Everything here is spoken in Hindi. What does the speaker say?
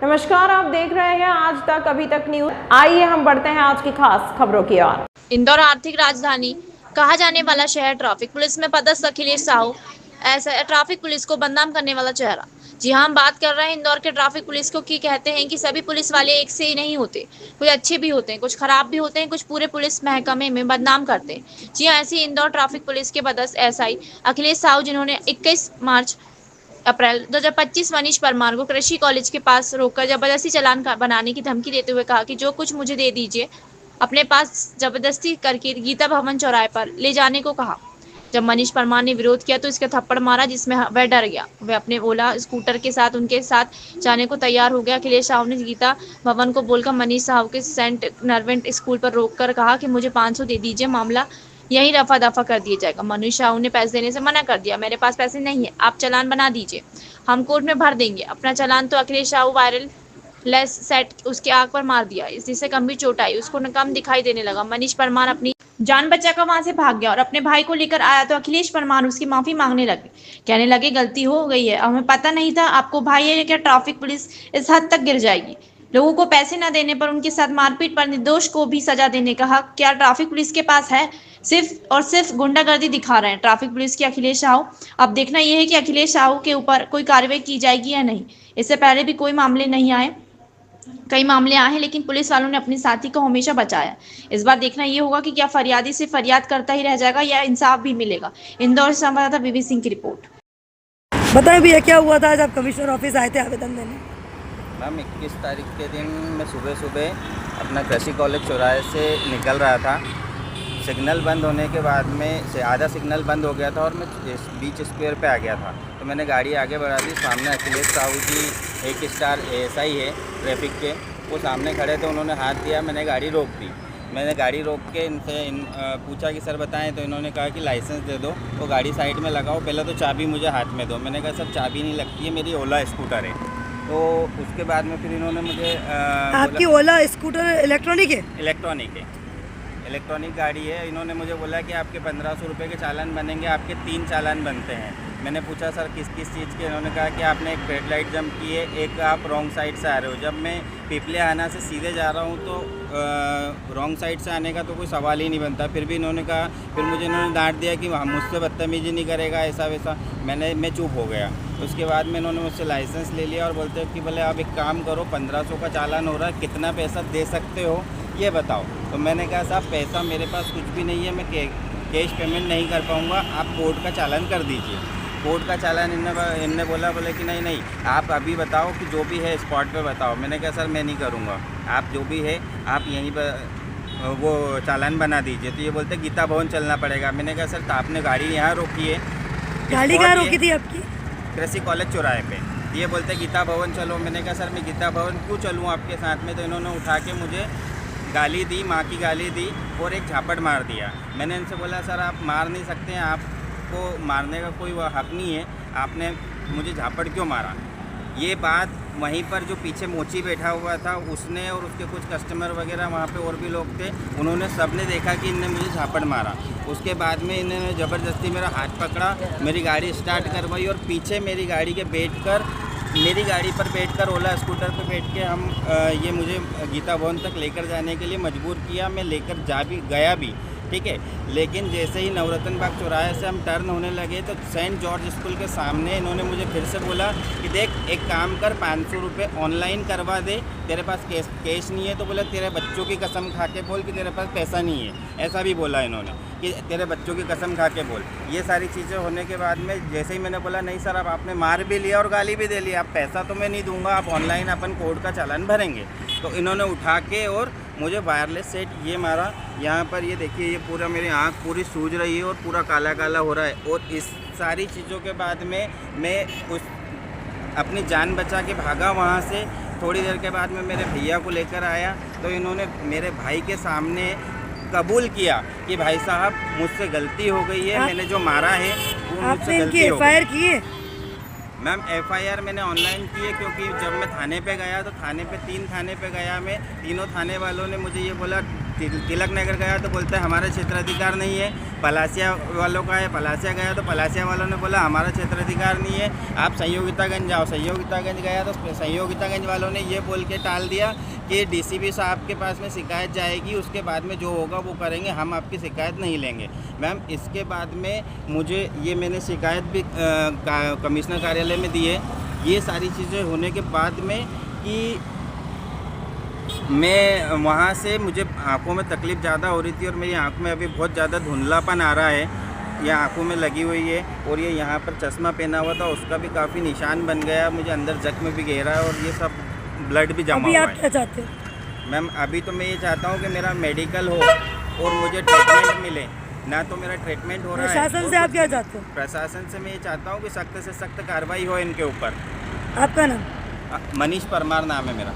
नमस्कार, आप देख रहे हैं आज तक अभी तक न्यूज। आइए हम बढ़ते हैं आज की खास खबरों की ओर। इंदौर आर्थिक राजधानी कहा जाने वाला शहर, ट्रैफिक पुलिस में पदस्थ अखिलेश साहू ऐसा ट्रैफिक पुलिस को बदनाम करने वाला चेहरा। जी हाँ, हम बात कर रहे हैं इंदौर के ट्रैफिक पुलिस को कि कहते हैं कि सभी पुलिस वाले एक से ही नहीं होते, कोई अच्छे भी होते हैं, कुछ खराब भी होते हैं, कुछ पूरे पुलिस महकमे में बदनाम करते हैं। जी हाँ, ऐसी इंदौर ट्रैफिक पुलिस के पदस्थ एसआई अखिलेश साहू, जिन्होंने 21 मार्च अप्रैल 2025 मनीष परमार को कृषि कॉलेज के पास रोककर जबरदस्ती चालान बनाने की धमकी देते हुए कहा कि जो कुछ मुझे दे दीजिए, अपने पास जबरदस्ती करके गीता भवन चौराहे पर ले जाने को कहा। जब मनीष परमार ने विरोध किया तो इसका थप्पड़ मारा, जिसमें वह डर गया। वह अपने ओला स्कूटर के साथ उनके साथ जाने को तैयार हो गया। अखिलेश साहू ने गीता भवन को बोलकर मनीष साहू के सेंट नर्वेंट स्कूल पर रोककर कहा कि मुझे 500 दे दीजिए, मामला यही रफा दफा कर दिया जाएगा। मनीष साहू ने पैसे देने से मना कर दिया। मेरे पास पैसे नहीं है, आप चालान बना दीजिए, हम कोर्ट में भर देंगे अपना चालान। तो Akhilesh Sahu viral less set उसके आग पर मार दिया, जिससे गंभीर चोट आई, उसको कम दिखाई देने लगा। मनीष परमार अपनी जान बचाकर वहां से भाग गया और अपने भाई को लेकर आया तो अखिलेश परमार उसकी माफी मांगने लगे, कहने लगे गलती हो गई है, हमें पता नहीं था आपको भाई है क्या, ट्रैफिक पुलिस इस हद तक गिर जाएगी। लोगों को पैसे न देने पर उनके साथ मारपीट पर निर्दोष को भी सजा देने का हक क्या ट्रैफिक पुलिस के पास है? सिर्फ और सिर्फ गुंडागर्दी दिखा रहे हैं ट्रैफिक पुलिस के अखिलेश साहू। अब देखना यह है कि अखिलेश साहू के ऊपर कोई कार्रवाई की जाएगी या नहीं। इससे पहले भी कोई मामले नहीं आए, कई मामले आए हैं, लेकिन पुलिस वालों ने अपने साथी को हमेशा बचाया। इस बार देखना ये होगा कि क्या फरियादी सिर्फ फरियाद करता ही रह जाएगा या इंसाफ भी मिलेगा। इंदौर से संवाददाता बीबी सिंह की रिपोर्ट। बताएं भैया, क्या हुआ था जब कमिश्नर ऑफिस आए थे आवेदन देने? मैम 21 तारीख के दिन मैं सुबह सुबह अपना कृषि कॉलेज चौराहे से निकल रहा था। सिग्नल बंद होने के बाद में से आधा सिग्नल बंद हो गया था और मैं बीच स्क्वायर पे आ गया था, तो मैंने गाड़ी आगे बढ़ा दी। सामने अखिलेश साहू जी, एक स्टार एएसआई है ट्रैफिक के, वो सामने खड़े थे। उन्होंने हाथ दिया, मैंने गाड़ी रोक दी। मैंने गाड़ी रोक के इनसे पूछा कि सर बताएं, तो इन्होंने कहा कि लाइसेंस दे दो, तो गाड़ी साइड में लगाओ, पहले तो चाबी मुझे हाथ में दो। मैंने कहा सर चाबी नहीं लगती है, मेरी ओला स्कूटर है। तो उसके बाद में फिर इन्होंने मुझे आपकी ओला स्कूटर इलेक्ट्रॉनिक है? इलेक्ट्रॉनिक गाड़ी है। इन्होंने मुझे बोला कि आपके 1500 रुपये के चालान बनेंगे, आपके 3 चालान बनते हैं। मैंने पूछा सर किस किस चीज़ के? इन्होंने कहा कि आपने एक रेड लाइट जंप की है, एक आप रॉन्ग साइड से आ रहे हो। जब मैं पिपले आना से सीधे जा रहा हूँ तो रॉन्ग साइड से आने का तो कोई सवाल ही नहीं बनता। फिर भी इन्होंने कहा, फिर मुझे इन्होंने डांट दिया कि मुझसे बदतमीजी नहीं करेगा, ऐसा वैसा। मैं चुप हो गया। उसके बाद में इन्होंने मुझसे लाइसेंस ले लिया और बोलते हैं कि बोले आप एक काम करो, 1500 का चालान हो रहा है, कितना पैसा दे सकते हो ये बताओ। तो मैंने कहा साहब पैसा मेरे पास कुछ भी नहीं है, मैं कैश पेमेंट नहीं कर पाऊँगा, आप कोर्ट का चालान कर दीजिए। कोर्ट का चालान इनने बोले कि नहीं आप अभी बताओ कि जो भी है स्पॉट पे बताओ। मैंने कहा सर मैं नहीं करूँगा, आप जो भी है आप यहीं पर वो चालान बना दीजिए। तो ये बोलते गीता भवन चलना पड़ेगा। मैंने कहा सर तो आपने गाड़ी यहाँ रोकी है, गाड़ी कहाँ रोकी थी आपकी? कृषि कॉलेज चौराहे पे। ये बोलते गीता भवन चलो। मैंने कहा सर मैं गीता भवन क्यों चलूँ आपके साथ में? तो इन्होंने उठा के मुझे गाली दी, माँ की गाली दी और एक झापड़ मार दिया। मैंने इनसे बोला सर आप मार नहीं सकते हैं, आपको मारने का कोई हक नहीं है, आपने मुझे झापड़ क्यों मारा? ये बात वहीं पर जो पीछे मोची बैठा हुआ था उसने और उसके कुछ कस्टमर वगैरह वहाँ पे और भी लोग थे, उन्होंने सब ने देखा कि इनने मुझे झापड़ मारा। उसके बाद में इन्होंने ज़बरदस्ती मेरा हाथ पकड़ा, मेरी गाड़ी स्टार्ट करवाई और पीछे मेरी गाड़ी पर बैठकर ओला स्कूटर पे बैठ के ये मुझे गीता भवन तक लेकर जाने के लिए मजबूर किया। मैं लेकर गया भी, ठीक है। लेकिन जैसे ही नवरत्न बाग चौराहे से हम टर्न होने लगे तो सेंट जॉर्ज स्कूल के सामने इन्होंने मुझे फिर से बोला कि देख एक काम कर, 500 रुपये ऑनलाइन करवा दे, तेरे पास कैश नहीं है तो बोला तेरे बच्चों की कसम खा के बोल कि तेरे पास पैसा नहीं है। ऐसा भी बोला इन्होंने कि तेरे बच्चों की कसम खा के बोल। ये सारी चीज़ें होने के बाद में जैसे ही मैंने बोला नहीं सर अब आपने मार भी लिया और गाली भी दे लिया, आप पैसा तो मैं नहीं दूंगा, आप ऑनलाइन अपन कोर्ट का चालान भरेंगे। तो इन्होंने उठा के और मुझे वायरलेस सेट ये मारा। यहाँ पर ये देखिए, ये पूरा मेरी आँख पूरी सूज रही है और पूरा काला काला हो रहा है। और इस सारी चीज़ों के बाद में मैं अपनी जान बचा के भागा वहाँ से। थोड़ी देर के बाद में मेरे भैया को लेकर आया तो इन्होंने मेरे भाई के सामने कबूल किया कि भाई साहब मुझसे गलती हो गई है, मैंने जो मारा है वो मुझसे गलती हो गई। एफआईआर की है? मैम एफआईआर मैंने ऑनलाइन की है, क्योंकि जब मैं थाने पे गया तो 3 थाने पे गया मैं, तीनों थाने वालों ने मुझे ये बोला तिलक नगर गया तो बोलता है हमारा क्षेत्राधिकार नहीं है, पलासिया वालों का है। पलासिया गया तो पलासिया वालों ने बोला हमारा क्षेत्राधिकार नहीं है, आप संयोगितागंज जाओ। संयोगितागंज गया तो संयोगितागंज वालों ने ये बोल के टाल दिया कि डीसीपी साहब के पास में शिकायत जाएगी, उसके बाद में जो होगा वो करेंगे, हम आपकी शिकायत नहीं लेंगे। मैम इसके बाद में मुझे ये मैंने शिकायत भी कमिश्नर कार्यालय में दी है। ये सारी चीज़ें होने के बाद में कि मैं वहाँ से मुझे आँखों में तकलीफ़ ज़्यादा हो रही थी और मेरी आँख में अभी बहुत ज़्यादा धुंधलापन आ रहा है, ये आँखों में लगी हुई है। और ये यहाँ पर चश्मा पहना हुआ था उसका भी काफ़ी निशान बन गया, मुझे अंदर जख्म भी गहरा है और ये सब ब्लड भी जमा अभी हुआ आप क्या है। चाहते हो? मैम अभी तो मैं ये चाहता हूँ कि मेरा मेडिकल हो और मुझे ट्रीटमेंट मिले, ना तो मेरा ट्रीटमेंट हो रहा है। प्रशासन से आप क्या चाहते हो? प्रशासन से मैं ये चाहता हूँ कि सख्त से सख्त कार्रवाई हो इनके ऊपर। आपका नाम? मनीष परमार नाम है मेरा।